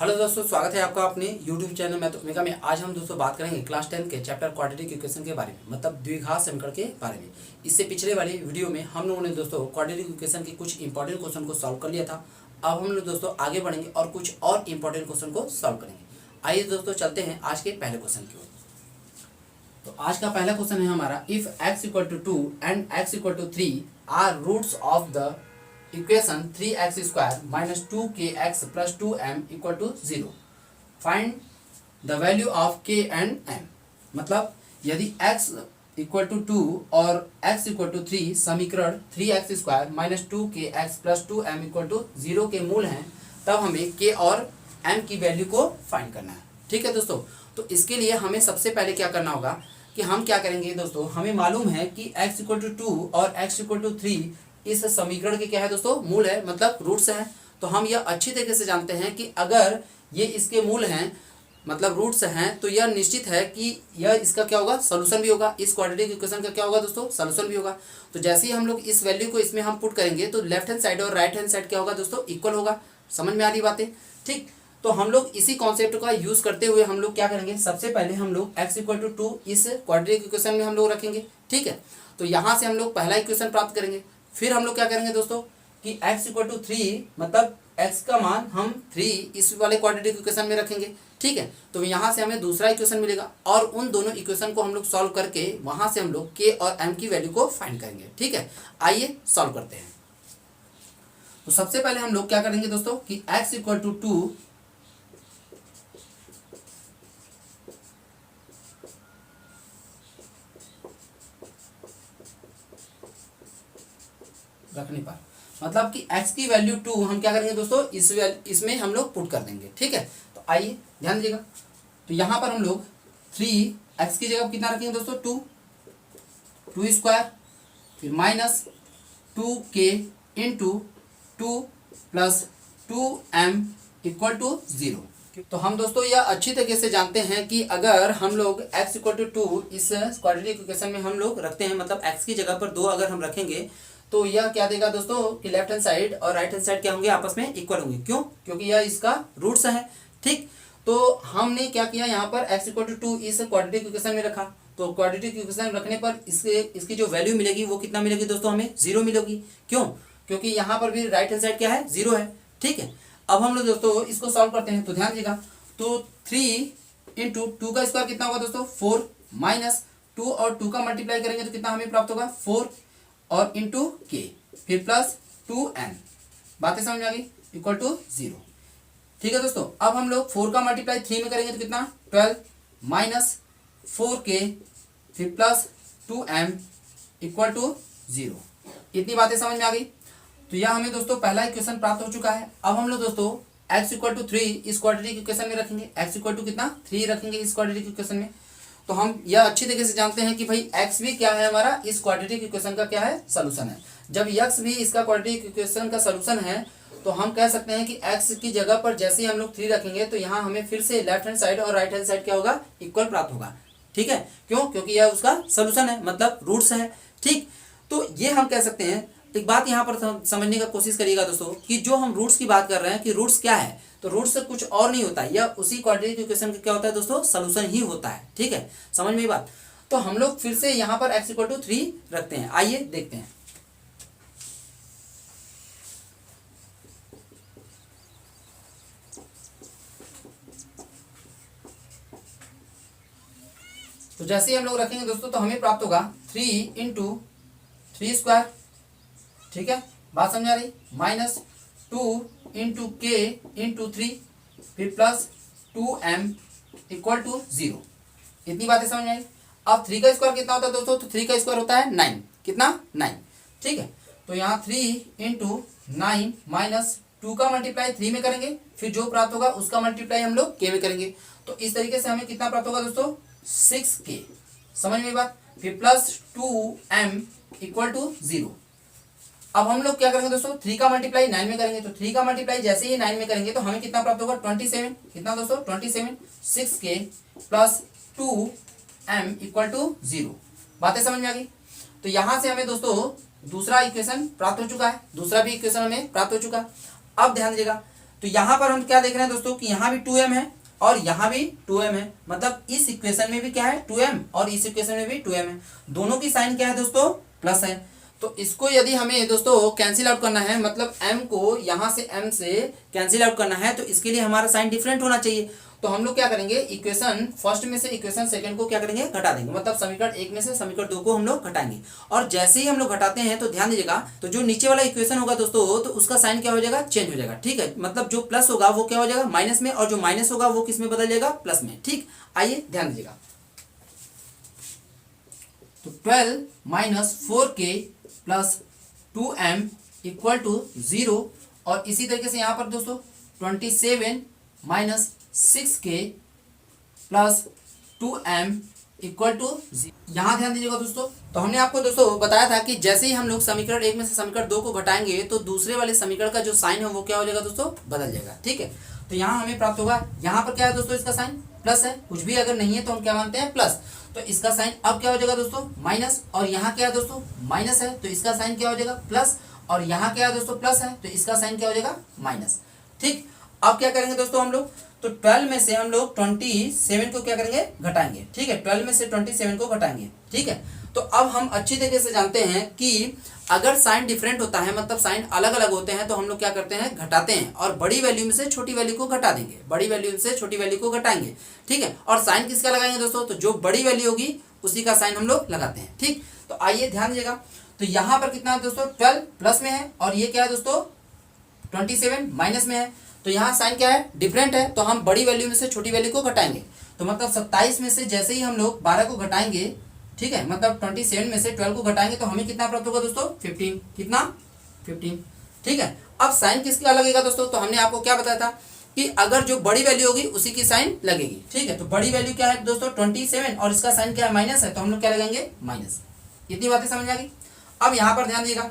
Hello दोस्तों, स्वागत है आपका अपने यूट्यूब चैनल मैथमेटिक्स में। आज हम दोस्तों बात करेंगे क्लास 10 के चैप्टर क्वाड्रेटिक इक्वेशन के बारे में, मतलब द्विघात समीकरण के बारे में। इससे पिछले वाले वीडियो में हम लोगों ने दोस्तों क्वाड्रेटिक इक्वेशन के कुछ इंपॉर्टेंट क्वेश्चन को सॉल्व कर लिया था। अब हम लोग दोस्तों आगे बढ़ेंगे और कुछ और इंपॉर्टेंट क्वेश्चन को सॉल्व करेंगे। आइए दोस्तों चलते हैं आज के पहले क्वेश्चन की ओर। तो आज का पहला क्वेश्चन है हमारा, if x = 2 and x = 3 are roots of the equation 3x² - 2kx + 2m = 0, find the value of k and m। मतलब यदि x = 2 और x = 3 समीकरण 3x² - 2kx + 2m = 0 के मूल हैं, तब हमें k और m की वैल्यू को फाइंड करना है। ठीक है दोस्तों, तो इसके लिए हमें सबसे पहले क्या करना होगा कि हम क्या करेंगे दोस्तों, हमें मालूम है कि x = 2 और x = 3 इस समीकरण के क्या है दोस्तों, मूल है, मतलब रूट्स हैं। तो हम यह अच्छी तरीके से जानते हैं कि अगर ये इसके मूल हैं, मतलब रूट्स हैं, तो यह निश्चित है कि यह इसका क्या होगा, सॉल्यूशन भी होगा। इस क्वाड्रेटिक इक्वेशन का क्या होगा दोस्तों, सॉल्यूशन भी होगा। तो जैसे ही हम लोग इस वैल्यू को इसमें हम पुट करेंगे तो लेफ्ट हैंड साइड और राइट हैंड साइड क्या होगा दोस्तों, इक्वल होगा। समझ में आ रही बातें? ठीक, तो हम लोग इसी कॉन्सेप्ट का यूज करते हुए हम लोग क्या करेंगे, सबसे पहले हम लोग x = 2 इस क्वाड्रेटिक इक्वेशन में हम लोग रखेंगे। ठीक है, तो यहाँ से हम लोग पहला इक्वेशन प्राप्त करेंगे। फिर हम लोग क्या करेंगे दोस्तों कि x = 3, मतलब x का मान हम 3 इस वाले क्वाड्रेटिक इक्वेशन में रखेंगे। ठीक है, तो यहाँ से हमें दूसरा इक्वेशन मिलेगा और उन दोनों इक्वेशन को हम लोग सॉल्व करके वहाँ से हम लोग k और m की वैल्यू को फाइंड करेंगे। ठीक है, आइए सॉल्व करते हैं। तो सबसे पहले हम लोग क्या करेंगे दोस्तों कि x = 2 रखने पर, मतलब कि x की वैल्यू 2 हम क्या करेंगे दोस्तों, इसमें हम लोग पुट कर देंगे। ठीक है, तो आइए ध्यान दीजिएगा। तो यहाँ पर हम लोग 3x की जगह कितना रखेंगे दोस्तों, 2 फिर -2k × 2 + 2m = 0। तो हम दोस्तों यह अच्छी तरीके से जानते हैं कि अगर हम लोग x = 2 इस क्वाड्रेटिक इक्वेशन में हम लोग रखते हैं, मतलब x की जगह पर 2 अगर हम रखेंगे तो यह क्या देगा दोस्तों कि लेफ्ट हैंड साइड और राइट हैंड साइड क्या होंगे, आपस में इक्वल होंगे। क्यों? क्योंकि यह इसका रूट्स है। ठीक, तो हमने क्या किया, यहाँ पर x = 2 इस क्वाड्रेटिक इक्वेशन में रखा। तो क्वाड्रेटिक इक्वेशन रखने पर इसकी जो वैल्यू मिलेगी वो कितना मिलेगी दोस्तों, हमें 0 मिलेगी। क्यों? क्योंकि यहाँ पर भी राइट हैंड साइड क्या है, 0 है। ठीक है, अब हम लोग दोस्तों इसको सॉल्व करते हैं। तो ध्यान दीजिएगा, तो 3 × 2 का स्क्वायर कितना होगा दोस्तों, 4 - 2 और 2 का मल्टीप्लाई करेंगे तो कितना हमें प्राप्त होगा, 4 और इंटू k, फिर प्लस 2n। बातें समझ में आ गई, = 0। ठीक है दोस्तों, अब हम लोग 4 का मल्टीप्लाई 3 में करेंगे तो कितना, 12 - 4k फिर प्लस 2m = 0। इतनी बातें समझ में आ गई। तो यह हमें दोस्तों पहला इक्वेशन प्राप्त हो चुका है। अब हम लोग दोस्तों x = 3 इस क्वाड्रेटिक इक्वेशन में रखेंगे। x = कितना, 3 रखेंगे इस क्वाड्रेटिक इक्वेशन में। तो हम यह अच्छी तरीके से जानते हैं कि भाई x भी क्या है, हमारा इस क्वाड्रेटिक इक्वेशन का क्या है, सॉल्यूशन है। जब x भी इसका क्वाड्रेटिक इक्वेशन का सॉल्यूशन है तो हम कह सकते हैं कि x की जगह पर जैसे ही हम लोग 3 रखेंगे तो यहाँ हमें फिर से लेफ्ट हैंड साइड और राइट हैंड साइड क्या होगा, इक्वल प्राप्त होगा। ठीक है, क्यों? क्योंकि यह उसका सॉल्यूशन है, मतलब रूट्स है। ठीक, तो ये हम कह सकते हैं। एक बात यहाँ पर समझने का कोशिश करिएगा दोस्तों कि जो हम रूट्स की बात कर रहे हैं कि रूट्स क्या है, तो रूट्स से कुछ और नहीं होता है, यह उसी क्वाड्रेटिक इक्वेशन का क्या होता है दोस्तों, सॉल्यूशन ही होता है। ठीक है, समझ में बात। तो हम लोग फिर से यहाँ पर x = 3 रखते हैं। आइए देखते हैं। तो जैसे ही हम लोग रखेंगे दोस्तों तो हमें प्राप्त होगा 3 × 3²। ठीक है, बात समझ आ रही, -2 × k × 3 फिर प्लस 2m = 0। इतनी बातें समझ में आई। अब 3 का स्क्वायर कितना होता है दोस्तों, तो 3 का स्क्वायर होता है 9। कितना, 9। ठीक है, तो यहाँ 3 × 9 - 2 का मल्टीप्लाई 3 में करेंगे, फिर जो प्राप्त होगा उसका मल्टीप्लाई हम लोग k में करेंगे। तो इस तरीके से हमें कितना प्राप्त होगा दोस्तों, 6k। समझ में बात, फिर प्लस 2m = 0। अब हम लोग क्या करेंगे दोस्तों, 3 का मल्टीप्लाई 9 में करेंगे। तो 3 का मल्टीप्लाई जैसे ही 9 में करेंगे तो हमें कितना प्राप्त होगा, 27। कितना दोस्तों, 27। 6k plus 2m = 0। बातें समझ में आ गई। तो यहाँ से हमें दोस्तों दूसरा इक्वेशन प्राप्त हो चुका है, दूसरा भी इक्वेशन हमें प्राप्त हो चुका है। अब ध्यान दीजिएगा, तो तो यहाँ पर हम क्या देख रहे हैं दोस्तों कि यहाँ भी 2m है और यहाँ भी 2m है, मतलब इस इक्वेशन में भी क्या है 2m और इस इक्वेशन में भी 2m है, दोनों की साइन क्या है दोस्तों प्लस है। तो इसको यदि हमें दोस्तों कैंसिल आउट करना है, मतलब m को यहाँ से m से कैंसिल आउट करना है, तो इसके लिए हमारा साइन डिफरेंट होना चाहिए। तो हम लोग क्या करेंगे, इक्वेशन फर्स्ट में से इक्वेशन सेकंड को क्या करेंगे घटा देंगे, मतलब समीकरण 1 में से समीकरण 2 को हम लोग घटाएंगे। और जैसे ही हम लोग घटाते हैं तो ध्यान दीजिएगा, तो जो नीचे वाला इक्वेशन होगा दोस्तों तो उसका साइन क्या हो जाएगा चेंज हो जाएगा, ठीक है, मतलब जो प्लस होगा वो क्या हो जाएगा माइनस में, और जो माइनस होगा वो किस में बदल जाएगा प्लस में। ठीक, आइए ध्यान दीजिएगा। तो 12 minus 4k plus 2m equal to 0, और इसी तरीके से यहाँ पर दोस्तों 27 minus 6k plus 2m equal to 0। यहाँ ध्यान दीजिएगा दोस्तों, तो हमने आपको दोस्तों बताया था कि जैसे ही हम लोग समीकरण 1 में से समीकरण 2 को घटाएंगे तो दूसरे वाले समीकरण का जो साइन है वो क्या हो जाएगा दोस्तों बदल जाएगा। ठीक है, तो यहाँ हमें प्राप्त होगा, यहाँ पर क्या है दोस्तों इसका साइन प्लस है, कुछ भी अगर नहीं है तो हम क्या मानते हैं प्लस, तो इसका साइन अब क्या हो जाएगा दोस्तों माइनस, और यहाँ क्या है दोस्तों माइनस है तो इसका साइन क्या हो जाएगा प्लस, और यहाँ क्या है दोस्तों प्लस है तो इसका साइन क्या हो जाएगा माइनस। ठीक, अब क्या करेंगे दोस्तों हम लोग, तो 12 में से हम लोग 27 को क्या करेंगे घटाएंगे। ठीक है, 12 में से 27 को घटाएंगे। ठीक है, तो अब हम अच्छी तरीके से जानते हैं कि अगर साइन डिफरेंट होता है, मतलब साइन अलग अलग होते हैं, तो हम लोग क्या करते हैं घटाते हैं, और बड़ी वैल्यू में से छोटी वैल्यू को घटा देंगे, बड़ी वैल्यू में से छोटी वैल्यू को घटाएंगे। ठीक है, और साइन किसका लगाएंगे दोस्तों, तो जो बड़ी वैल्यू होगी उसी का साइन हम लोग लगाते हैं। ठीक, तो आइए ध्यान दीजिएगा, तो यहाँ पर कितना है दोस्तों 12 प्लस में है, और ये क्या है दोस्तों 27 माइनस में है, तो यहाँ साइन क्या है डिफरेंट है, तो हम बड़ी वैल्यू में से छोटी वैल्यू को घटाएंगे। तो मतलब 27 में से जैसे ही हम लोग 12 को घटाएंगे, ठीक है, मतलब 27 में से 12 को घटाएंगे तो हमें कितना प्राप्त होगा दोस्तों 15, कितना 15। ठीक है, अब साइन किसका लगेगा दोस्तों, तो हमने आपको क्या बताया था कि अगर जो बड़ी वैल्यू होगी उसी की साइन लगेगी। ठीक है, तो बड़ी वैल्यू क्या है दोस्तों 27, और इसका साइन क्या है माइनस है, तो हम लोग क्या लगाएंगे माइनस। इतनी बातें समझ आ गई। अब यहाँ पर ध्यान दीजिएगा,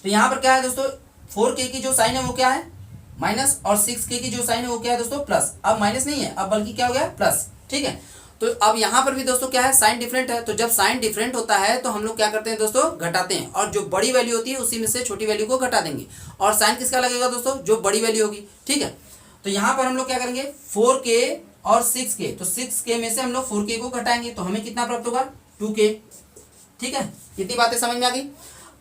तो यहाँ पर क्या है दोस्तों 4k की जो साइन है वो क्या है माइनस, और 6k की जो साइन है वो क्या है दोस्तों प्लस। अब माइनस नहीं है, अब बल्कि क्या हो गया प्लस। ठीक है, तो अब यहाँ पर भी दोस्तों क्या है साइन डिफरेंट है, तो जब साइन डिफरेंट होता है तो हम लोग क्या करते हैं दोस्तों घटाते हैं, और जो बड़ी वैल्यू होती है उसी में से छोटी वैल्यू को घटा देंगे, और साइन किसका लगेगा दोस्तों जो बड़ी वैल्यू होगी। ठीक है, तो यहाँ पर हम लोग क्या करेंगे 4k और 6k, तो 6k में से हम लोग 4k को घटाएंगे तो हमें कितना प्राप्त होगा 2k। ठीक है, इतनी बातें समझ में आ गई।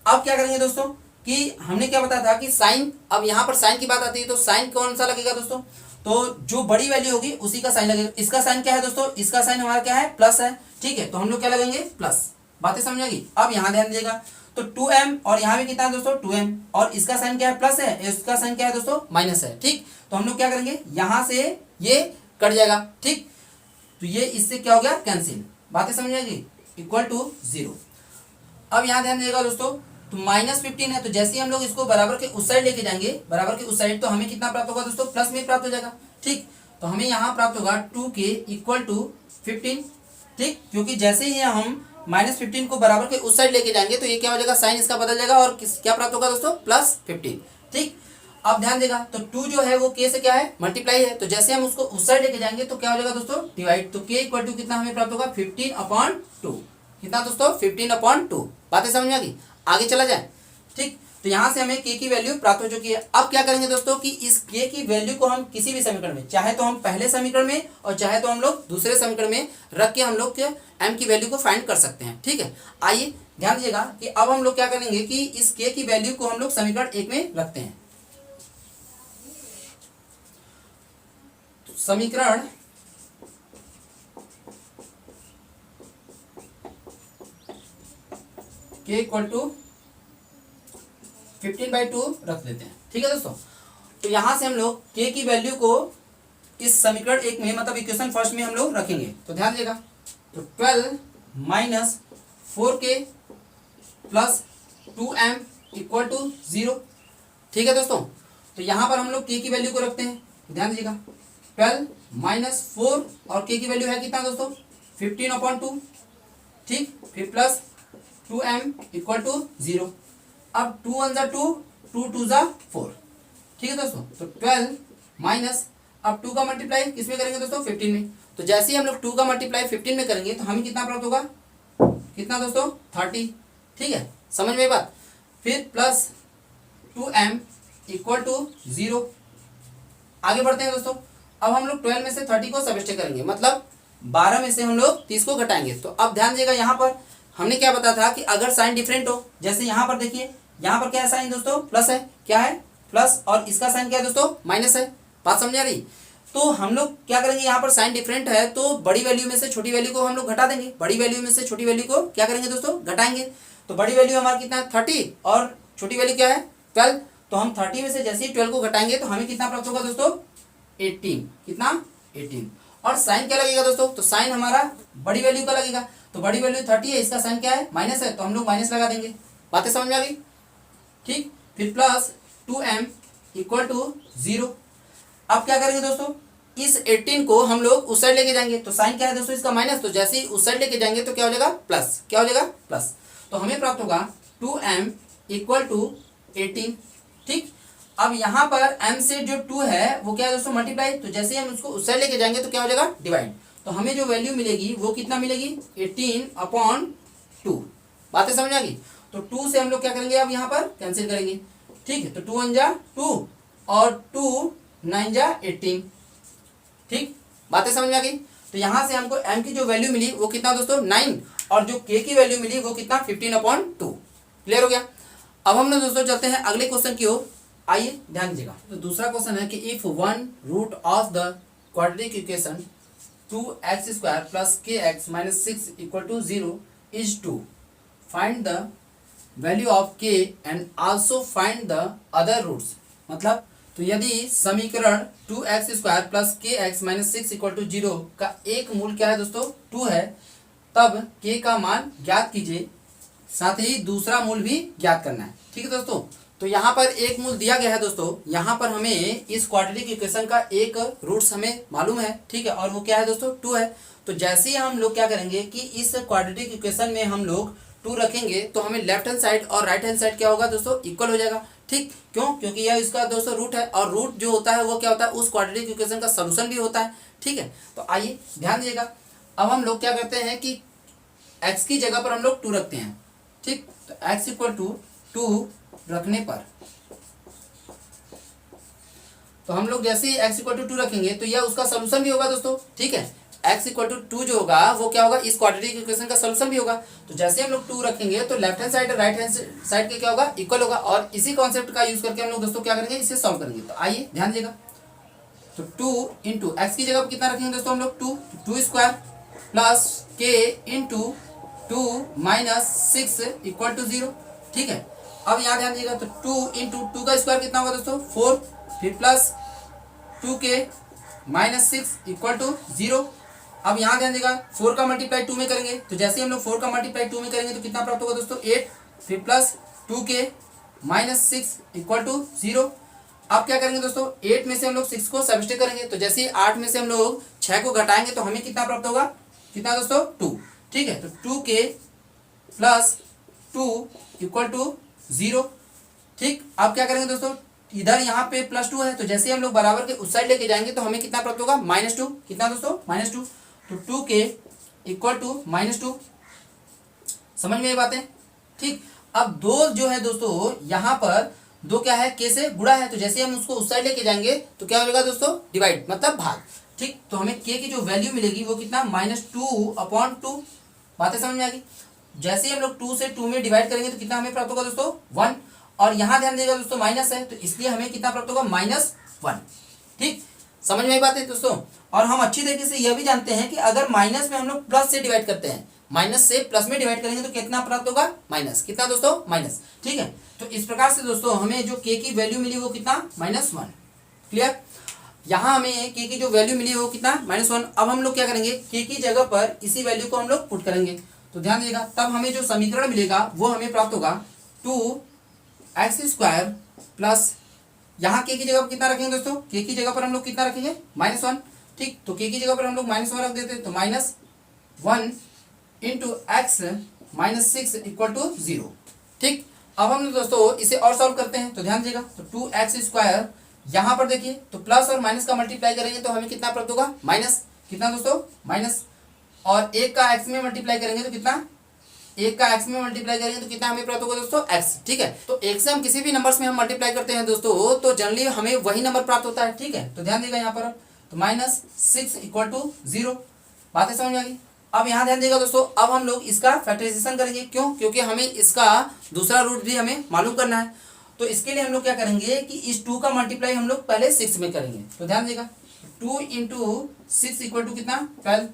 अब क्या करेंगे दोस्तों कि हमने क्या बताया था कि साइन, अब यहाँ पर साइन की बात आती है तो साइन कौन सा लगेगा दोस्तों, तो जो बड़ी वैल्यू होगी उसी का साइन लगेगा। इसका साइन क्या है दोस्तों, इसका साइन हमारा क्या है प्लस है। ठीक है, तो हम लोग क्या लगाएंगे प्लस। बातें समझ आएगी। अब यहाँ ध्यान दीजिएगा, तो 2m और यहाँ भी कितना है दोस्तों 2m, और इसका साइन क्या है प्लस है, इसका साइन क्या है दोस्तों माइनस है। ठीक, तो हम लोग क्या करेंगे यहाँ से ये कट जाएगा। ठीक, तो ये इससे क्या हो गया कैंसिल। बातें समझ आएगी, इक्वल टू 0। अब यहाँ ध्यान दीजिएगा दोस्तों, तो -15 है, तो जैसे ही हम लोग इसको बराबर के उस साइड लेके जाएंगे, बराबर के उस साइड, तो हमें कितना प्राप्त होगा दोस्तों प्लस में प्राप्त हो जाएगा। ठीक, तो हमें यहाँ प्राप्त होगा 2k इक्वल टू 15। ठीक, क्योंकि जैसे ही हम -15 को बराबर के उस साइड लेके जाएंगे तो ये क्या हो जाएगा साइन इसका बदल जाएगा, और क्या प्राप्त होगा दोस्तों +15। ठीक, अब ध्यान देगा, तो 2 जो है वो k से क्या है मल्टीप्लाई है, तो जैसे हम उसको उस साइड लेके जाएंगे तो क्या हो जाएगा दोस्तों डिवाइड, तो k इक्वल टू कितना हमें प्राप्त होगा 15/2। कितना दोस्तों 15/2। बातें समझ में आ गई, आगे चला जाए। ठीक, तो यहाँ से हमें k की वैल्यू प्राप्त हो चुकी है। अब क्या करेंगे दोस्तों कि इस k की वैल्यू को हम किसी भी समीकरण में, चाहे तो हम पहले समीकरण में और चाहे तो हम लोग दूसरे समीकरण में रख के हम लोग m की वैल्यू को फाइंड कर सकते हैं। ठीक है, आइए ध्यान दीजिएगा कि अब हम लोग क्या करेंगे कि इस k की वैल्यू को हम लोग समीकरण 1 में रखते हैं। समीकरण k इक्वल टू 15/2 रख देते हैं। ठीक है दोस्तों, तो यहां से हम लोग k की वैल्यू को इस समीकरण 1 में, मतलब इक्वेशन फर्स्ट में हम लोग रखेंगे। तो ध्यान दीजिएगा, तो 12 minus 4k plus 2m equal to 0। ठीक है दोस्तों, तो यहां पर हम लोग k की वैल्यू को रखते हैं। ध्यान दीजिएगा, 12 माइनस 4 और k की वैल्यू है कितना दोस्तों 15/2। ठीक, फिर प्लस 2m इक्वल टू 0। अब 2 1 2, 2 2 4। ठीक है दोस्तों, तो 12 माइनस, अब 2 का मल्टीप्लाई किस में करेंगे दोस्तों 15 में, तो जैसे ही हम लोग 2 का मल्टीप्लाई 15 में करेंगे तो हमें कितना प्राप्त होगा, कितना दोस्तों 30। ठीक है, समझ में बात। फिर प्लस 2m इक्वल टू 0। आगे बढ़ते हैं दोस्तों। अब हम लोग 12 में से 30 को सबट्रैक्ट करेंगे, मतलब 12 में से हम लोग 30 को घटाएंगे। तो अब ध्यान दीजिएगा, यहाँ पर हमने क्या बताया था कि अगर साइन डिफरेंट हो, जैसे यहाँ पर देखिए, यहाँ पर क्या है साइन दोस्तों, प्लस है, क्या है प्लस, और इसका साइन क्या है दोस्तों, माइनस है। बात समझ आ रही? तो हम लोग क्या करेंगे, यहाँ पर साइन डिफरेंट है तो बड़ी वैल्यू में से छोटी वैल्यू को हम लोग घटा देंगे, बड़ी वैल्यू में से छोटी वैल्यू को क्या करेंगे दोस्तों, घटाएंगे। तो बड़ी वैल्यू हमारा कितना है 30 और छोटी वैल्यू क्या है 12। तो हम 30 में से जैसे ही 12 को घटाएंगे तो हमें कितना प्राप्त होगा दोस्तों, 18। कितना, 18। और साइन क्या लगेगा दोस्तों, तो साइन हमारा बड़ी वैल्यू का लगेगा। तो बड़ी वैल्यू 30 है, इसका साइन क्या है, माइनस है, तो हम लोग माइनस लगा देंगे। बातें समझ में आ गई? ठीक, फिर प्लस 2m इक्वल टू 0। अब क्या करेंगे दोस्तों, इस 18 को हम लोग उस साइड लेके जाएंगे। तो साइन क्या है दोस्तों इसका माइनस, तो जैसे ही उस साइड लेके जाएंगे तो क्या हो जाएगा प्लस, क्या हो जाएगा प्लस। तो हमें प्राप्त होगा 2m इक्वल टू 18। ठीक, अब यहाँ पर m से जो 2 है वो क्या है दोस्तों, मल्टीप्लाई। तो जैसे ही हम उसको उस साइड लेके जाएंगे तो क्या हो जाएगा डिवाइड। तो हमें जो वैल्यू मिलेगी वो कितना मिलेगी, 18/2। बातें समझ आ गई? तो 2 से हम लोग क्या करेंगे, अब यहाँ पर कैंसिल करेंगे। ठीक है, तो 2 1 जा 2 और 2 9 जा 18। ठीक, बातें समझ में आ गई? तो यहाँ से हमको m की जो वैल्यू मिली वो कितना दोस्तों 9, और जो k की वैल्यू मिली वो कितना 15/2। क्लियर हो गया? अब हम लोग दोस्तों चलते हैं अगले क्वेश्चन की ओर। आइए ध्यान दीजिएगा। तो दूसरा क्वेश्चन है कि if one root of the quadratic equation 2x² plus kx minus 6 equal to 0 is to find the value of k and also find the other roots. मतलब तो यदि समीकरण 2x² plus kx minus 6 equal to 0 का एक मूल क्या है दोस्तों 2 है, तब k का मान ज्ञात कीजिए, साथ ही दूसरा मूल भी ज्ञात करना है। ठीक है दोस्तों, तो यहाँ पर एक मूल दिया गया है दोस्तों। यहाँ पर हमें इस क्वाड्रेटिक इक्वेशन का एक रूट्स हमें मालूम है, ठीक है, और वो क्या है दोस्तों 2 है। तो जैसे ही हम लोग क्या करेंगे कि इस क्वाड्रेटिक इक्वेशन में हम लोग 2 रखेंगे तो हमें लेफ्ट हैंड साइड और राइट हैंड साइड क्या होगा दोस्तों, इक्वल हो जाएगा। ठीक, क्यों, क्योंकि यह इसका दोस्तों रूट है, और रूट जो होता है वो क्या होता है, उस क्वाड्रेटिक इक्वेशन का सोल्यूशन भी होता है। ठीक है, तो आइए ध्यान दीजिएगा। अब हम लोग क्या करते हैं कि x की जगह पर हम लोग 2 रखते हैं। ठीक, तो x इक्वल टू 2 रखने पर तो हम लोग जैसे ही x इक्वल टू 2 रखेंगे तो यह उसका सोल्यूशन भी होगा दोस्तों। ठीक है, x इक्वल टू 2 जो होगा वो क्या होगा, इस क्वाड्रेटिक इक्वेशन का सोल्यूशन भी होगा। तो जैसे हम लोग 2 रखेंगे तो लेफ्ट हैंड साइड और राइट हैंड साइड के क्या होगा, इक्वल होगा, और इसी कॉन्सेप्ट का यूज करके हम लोग दोस्तों क्या करेंगे, इसे सॉल्व करेंगे। तो आइए ध्यान दीजिएगा। तो 2 इंटू एक्स की जगह कितना रखेंगे दोस्तों हम लोग 2 square plus k into 2 minus 6 equal to 0। ठीक है, अब यहाँ ध्यान दीजिएगा। तो 2 इंटू 2 का स्क्वायर कितना होगा दोस्तों 4, फिर plus 2k minus 6 equal to 0। अब यहाँ ध्यान दीजिएगा 4 का मल्टीप्लाई 2 में करेंगे, तो जैसे हम लोग 4 का मल्टीप्लाई 2 में करेंगे तो कितना प्राप्त होगा दोस्तों 8, फिर plus 2k minus 6 equal to 0। अब क्या करेंगे दोस्तों 8 में से हम लोग 6 को सब्स्टिट्यूट करेंगे, तो जैसे ही 8 में से हम लोग 6 को घटाएंगे तो हमें कितना प्राप्त होगा, कितना दोस्तों 2। ठीक है, तो 2k प्लस 2 इक्वल टू 0। ठीक, अब क्या करेंगे दोस्तों, इधर यहाँ पे प्लस 2 है, तो जैसे हम लोग बराबर के उस साइड लेके जाएंगे तो हमें कितना प्राप्त होगा -2। कितना दोस्तों -2। तो 2k इक्वल टू -2। समझ में ये बातें? ठीक, अब 2 जो है दोस्तों यहाँ पर 2 क्या है, k से गुणा है, तो जैसे हम उसको उस साइड लेके जाएंगे तो क्या हो जाएगा दोस्तों डिवाइड, मतलब भाग। ठीक, तो हमें k की जो वैल्यू मिलेगी वो कितना -2/2। बातें समझ में आ गई? जैसे ही हम लोग 2 से 2 में डिवाइड करेंगे तो कितना हमें प्राप्त होगा दोस्तों 1, और यहाँ ध्यान देगा दोस्तों माइनस है, तो इसलिए हमें कितना प्राप्त होगा -1। ठीक, समझ में आई बात है दोस्तों? और हम अच्छी तरीके से यह भी जानते हैं कि अगर माइनस में हम लोग प्लस से डिवाइड करते हैं, माइनस से प्लस में डिवाइड करेंगे तो कितना प्राप्त होगा माइनस। कितना दोस्तों माइनस। ठीक है, तो इस प्रकार से दोस्तों हमें जो k की वैल्यू मिली वो कितना -1। क्लियर? यहाँ हमें k की जो वैल्यू मिली वो कितना -1। अब हम लोग क्या करेंगे, k की जगह पर इसी वैल्यू को हम लोग पुट करेंगे। तो ध्यान दीजिएगा, तब हमें जो समीकरण मिलेगा वो हमें प्राप्त होगा 2x² प्लस, यहाँ k की जगह पर कितना रखेंगे दोस्तों, k की जगह पर हम लोग कितना रखेंगे -1। ठीक, तो k की जगह पर हम लोग -1 रख देते, तो -1 into x minus 6 equal to 0। ठीक, अब हम दोस्तों इसे और सॉल्व करते हैं। तो ध्यान दीजिएगा, तो 2x² यहाँ पर देखिए, तो प्लस और माइनस का मल्टीप्लाई करेंगे तो हमें कितना प्राप्त होगा माइनस। कितना दोस्तों माइनस, और 1 का x में मल्टीप्लाई करेंगे तो कितना एक का x में मल्टीप्लाई करेंगे तो कितना हमें प्राप्त होगा दोस्तों x, ठीक है। तो एक से हम किसी भी नंबर्स में हम मल्टीप्लाई करते हैं दोस्तों तो जनरली हमें वही नंबर प्राप्त होता है, ठीक है। तो ध्यान देगा यहाँ पर तो -6 = 0, बातें समझ में आ गई। अब यहाँ ध्यान देगा दोस्तों, अब हम लोग इसका फैक्टराइजेशन करेंगे, क्यों? क्योंकि हमें इसका दूसरा रूट भी हमें मालूम करना है। तो इसके लिए हम लोग क्या करेंगे कि इस 2 का मल्टीप्लाई हम लोग पहले 6 में करेंगे। तो ध्यान देगा 2 × 6 = कितना 12,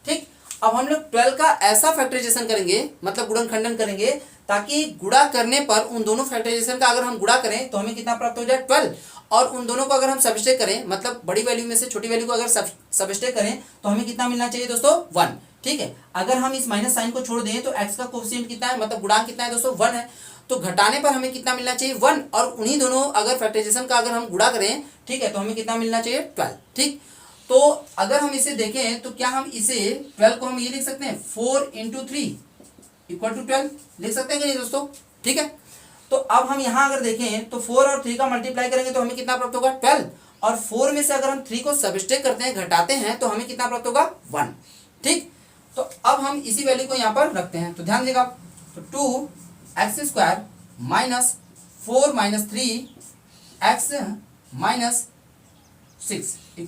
ठीक। अब हम लोग 12 का ऐसा फैक्टराइजेशन करेंगे, मतलब गुणनखंडन करेंगे, ताकि गुणा करने पर उन दोनों फैक्टराइजेशन का अगर हम गुणा करें तो हमें कितना प्राप्त हो जाए 12, और उन दोनों को अगर हम सबस्ट्रेट करें, मतलब बड़ी वैल्यू में से छोटी वैल्यू को अगर सबस्ट्रेट करें तो हमें कितना मिलना चाहिए दोस्तों 1, ठीक है। अगर हम इस माइनस साइन को छोड़ दें तो x का कोफिशिएंट कितना है, मतलब गुणांक कितना है दोस्तों 1 है, तो घटाने पर हमें कितना मिलना चाहिए 1, और उन्हीं दोनों अगर फैक्टराइजेशन का अगर हम गुणा करें, ठीक है, तो हमें कितना मिलना चाहिए 12, ठीक। तो अगर हम इसे देखें तो क्या हम इसे 12 को हम ये लिख सकते हैं 4 × 3 = 12 लिख सकते हैं कि नहीं दोस्तों, ठीक है। तो अब हम यहाँ अगर देखें तो 4 और 3 का मल्टीप्लाई करेंगे तो हमें कितना प्राप्त होगा 12, और 4 में से अगर हम 3 को सबस्ट्रैक्ट करते हैं, घटाते हैं, तो हमें कितना प्राप्त होगा 1, ठीक। तो अब हम इसी वैल्यू को यहाँ पर रखते हैं। तो ध्यान देगा तो 2x² - 4 - 3x - 6 =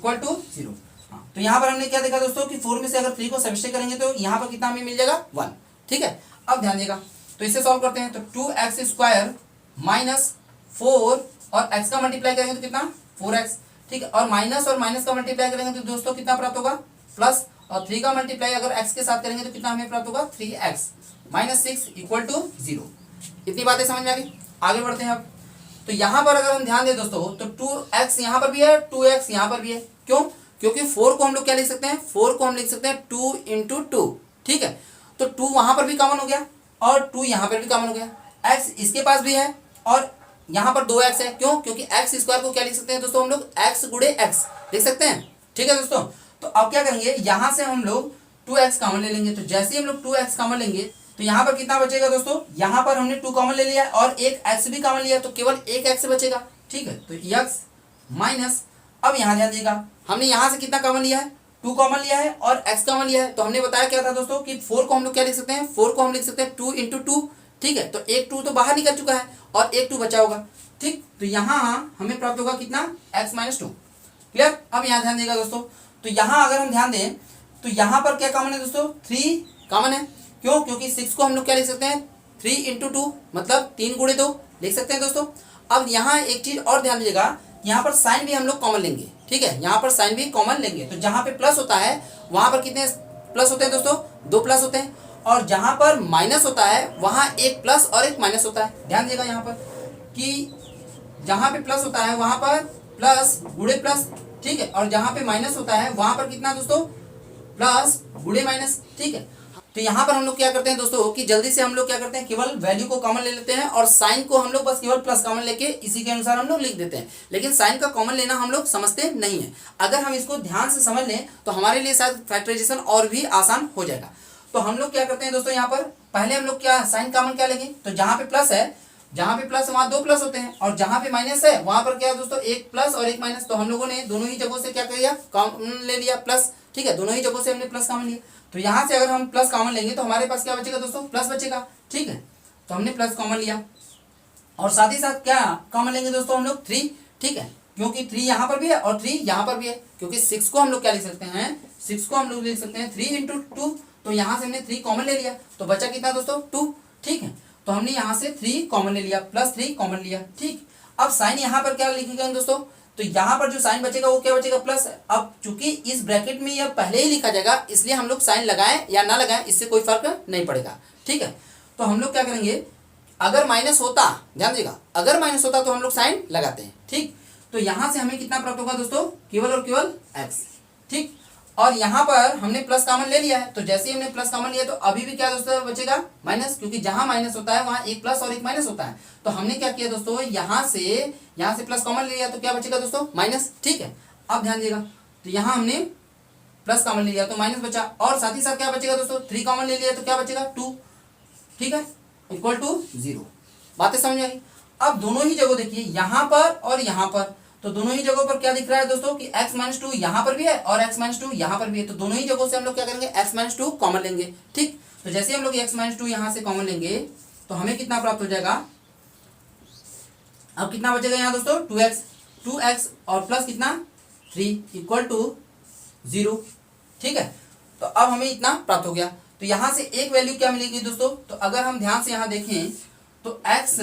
0। हाँ, तो यहाँ पर हमने क्या देखा दोस्तों कि 4 में से अगर 3 को सबस्ट्रैक्ट करेंगे तो यहाँ पर कितना हमें मिल जाएगा 1, ठीक है। अब ध्यान देगा तो इसे सॉल्व करते हैं। तो 2x² - 4 और x का मल्टीप्लाई करेंगे तो कितना 4x, ठीक है, और माइनस का मल्टीप्लाई करेंगे तो दोस्तों कितना प्राप्त होगा प्लस, और 3 का मल्टीप्लाई अगर x के साथ करेंगे तो कितना हमें प्राप्त होगा 3x - 6 = 0। इतनी बातें समझ में आ गई। आगे बढ़ते हैं अब। तो यहाँ पर अगर हम ध्यान दें दोस्तों तो 2x यहाँ पर भी है, 2x यहाँ पर भी है, क्यों? क्योंकि 4 को हम लोग क्या लिख सकते हैं, 4 को हम लिख सकते हैं 2 × 2, ठीक है। तो 2 वहाँ पर भी कॉमन हो गया और 2 यहाँ पर भी कॉमन हो गया, x इसके पास भी है और यहाँ पर 2x है, क्यों? क्योंकि x² को क्या लिख सकते हैं दोस्तों हम लोग x × x लिख सकते हैं, ठीक है दोस्तों। तो अब क्या करेंगे, यहाँ से हम लोग 2x कॉमन ले लेंगे। तो जैसे ही हम लोग 2x कॉमन लेंगे तो यहाँ पर कितना बचेगा दोस्तों, यहाँ पर हमने 2 कॉमन ले लिया और एक x भी कॉमन लिया, तो केवल एक x बचेगा, ठीक है। तो x माइनस, अब यहाँ ध्यान दीजिएगा हमने यहाँ से कितना कॉमन लिया है 2 कॉमन लिया है और x कॉमन लिया है। तो हमने बताया क्या था दोस्तों कि 4 को हम लोग क्या लिख सकते हैं, 4 को हम लिख सकते हैं 2 × 2, ठीक है। तो एक 2 तो बाहर निकल चुका है और एक 2 बचा होगा, ठीक। तो यहाँ हमें प्राप्त होगा कितना x - 2, क्लियर। अब यहाँ ध्यान देगा दोस्तों, तो यहाँ अगर हम ध्यान दें तो यहाँ पर क्या कॉमन है दोस्तों 3 कॉमन है, क्यों? क्योंकि 6 को हम लोग क्या लिख सकते हैं 3 × 2, मतलब 3 × 2 लिख सकते हैं दोस्तों। अब यहाँ एक चीज और ध्यान दीजिएगा, यहाँ पर साइन भी हम लोग कॉमन लेंगे, ठीक है, यहाँ पर साइन भी कॉमन लेंगे। तो जहाँ पे प्लस होता है वहाँ पर कितने प्लस होते हैं दोस्तों, 2 प्लस होते हैं, और जहाँ पर माइनस होता है वहाँ एक प्लस और एक माइनस होता है। ध्यान दीजिएगा यहाँ पर कि जहाँ पे प्लस होता है वहाँ पर प्लस गुणे प्लस, ठीक है, और जहाँ पे माइनस होता है वहाँ पर कितना दोस्तों प्लस गुणे माइनस, ठीक है। तो यहाँ पर हम लोग क्या करते हैं दोस्तों कि जल्दी से हम लोग क्या करते हैं, केवल वैल्यू को कॉमन ले लेते हैं और साइन को हम लोग बस केवल प्लस कॉमन लेके इसी के अनुसार हम लोग लिख देते हैं, लेकिन साइन का कॉमन लेना हम लोग समझते नहीं है। अगर हम इसको ध्यान से समझ लें तो हमारे लिए शायद फैक्टराइजेशन और भी आसान हो जाएगा। तो हम लोग क्या करते हैं दोस्तों, यहाँ पर पहले हम लोग क्या साइन कॉमन क्या लेंगे, तो जहाँ पे प्लस है, जहाँ पे प्लस वहाँ 2 प्लस होते हैं, और जहाँ पे माइनस है वहाँ पर क्या है दोस्तों एक प्लस और एक माइनस। तो हम लोगों ने दोनों ही जगहों से क्या किया कॉमन ले लिया प्लस, ठीक है, दोनों ही जगहों से हमने प्लस कॉमन लिया। तो यहाँ से अगर हम प्लस कॉमन लेंगे तो हमारे पास क्या बचेगा दोस्तों प्लस बचेगा, ठीक है। तो हमने प्लस कॉमन लिया और साथ ही साथ क्या कॉमन लेंगे दोस्तों हम लोग 3, ठीक है, क्योंकि 3 यहाँ पर भी है और 3 यहाँ पर भी है। क्योंकि 6 को हम लोग क्या लिख सकते हैं, 6 को हम लोग लिख सकते हैं 3 × 2, तो यहाँ से हमने 3 कॉमन ले लिया तो बचा कितना दोस्तों 2, ठीक है। तो हमने यहाँ से 3 कॉमन ले लिया, प्लस 3 कॉमन लिया, ठीक। अब साइन यहाँ पर क्या लिखेगा दोस्तों, तो यहाँ पर जो साइन बचेगा वो क्या बचेगा प्लस। अब चूंकि इस ब्रैकेट में यह पहले ही लिखा जाएगा इसलिए हम लोग साइन लगाएं या ना लगाएं इससे कोई फर्क नहीं पड़ेगा, ठीक है। तो हम लोग क्या करेंगे, अगर माइनस होता, ध्यान देगा, अगर माइनस होता तो हम लोग साइन लगाते हैं, ठीक। तो यहाँ से हमें कितना प्राप्त होगा दोस्तों केवल और केवल x, ठीक। और यहाँ पर हमने प्लस कॉमन ले लिया है, तो जैसे ही हमने प्लस कॉमन लिया तो अभी भी क्या दोस्तों बचेगा माइनस, क्योंकि जहां माइनस होता है वहां एक प्लस और एक माइनस होता है। तो हमने क्या किया दोस्तों, यहाँ से प्लस कॉमन ले लिया तो क्या बचेगा दोस्तों माइनस, ठीक है। अब ध्यान दिएगा तो यहाँ हमने प्लस कॉमन ले लिया तो माइनस बचा, और साथ ही साथ क्या बचेगा दोस्तों 3 कॉमन ले लिया तो क्या बचेगा 2, ठीक है, = 0। बातें समझ में आई। अब दोनों ही जगह देखिए यहाँ पर और यहाँ पर, तो दोनों ही जगहों पर क्या दिख रहा है दोस्तों कि x - 2 यहाँ पर भी है और x - 2 यहाँ पर भी है। तो दोनों ही जगहों से हम लोग क्या करेंगे x - 2 कॉमन लेंगे, ठीक। तो जैसे हम लोग x माइनस टू यहाँ से कॉमन लेंगे तो हमें कितना प्राप्त हो जाएगा, अब कितना बचेगा यहाँ दोस्तों, 2x और प्लस कितना 3 इक्वल टू 0। ठीक है, तो अब हमें इतना प्राप्त हो गया। तो यहाँ से एक वैल्यू क्या मिलेगी दोस्तों, तो अगर हम ध्यान से यहाँ देखें तो x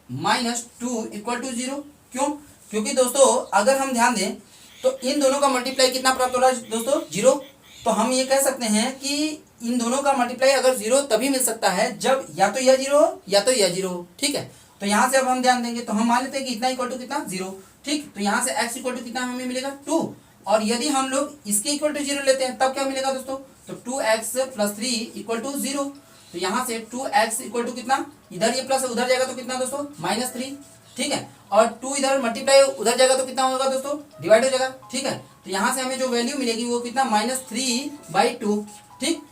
minus two equal to 0। क्यों, क्योंकि दोस्तों अगर हम ध्यान दें तो इन दोनों का मल्टीप्लाई कितना प्राप्त हो रहा है दोस्तों, 0। तो हम ये कह सकते हैं कि इन दोनों का मल्टीप्लाई अगर 0 तभी मिल सकता है जब या तो यह 0 हो या तो यह 0 हो। ठीक है, तो यहाँ से अब हम ध्यान देंगे तो हम मान लेते हैं कि इतना इक्वल टू कितना 0। ठीक, तो यहाँ से x इक्वल टू कितना हमें मिलेगा 2, और यदि हम लोग इसके इक्वल टू 0 लेते हैं तब क्या मिलेगा दोस्तों, तो 2x प्लस 3 इक्वल टू 0। तो यहाँ से 2x इक्वल टू कितना, इधर ये प्लस उधर जाएगा तो कितना दोस्तों -3। ठीक है, और 2 इधर मल्टीप्लाई उधर जाएगा तो कितना होगा दोस्तों, डिवाइड हो जाएगा। ठीक है, तो यहाँ से हमें जो वैल्यू मिलेगी वो कितना -3/2। ठीक,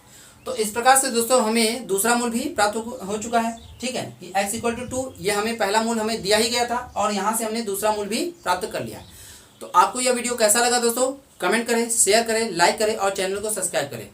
तो इस प्रकार से दोस्तों हमें दूसरा मूल भी प्राप्त हो चुका है। ठीक है, कि x इक्वल टू 2 ये हमें पहला मूल हमें दिया ही गया था और यहाँ से हमने दूसरा मूल भी प्राप्त कर लिया। तो आपको यह वीडियो कैसा लगा दोस्तों, कमेंट करें, शेयर करें, लाइक करें और चैनल को सब्सक्राइब करें।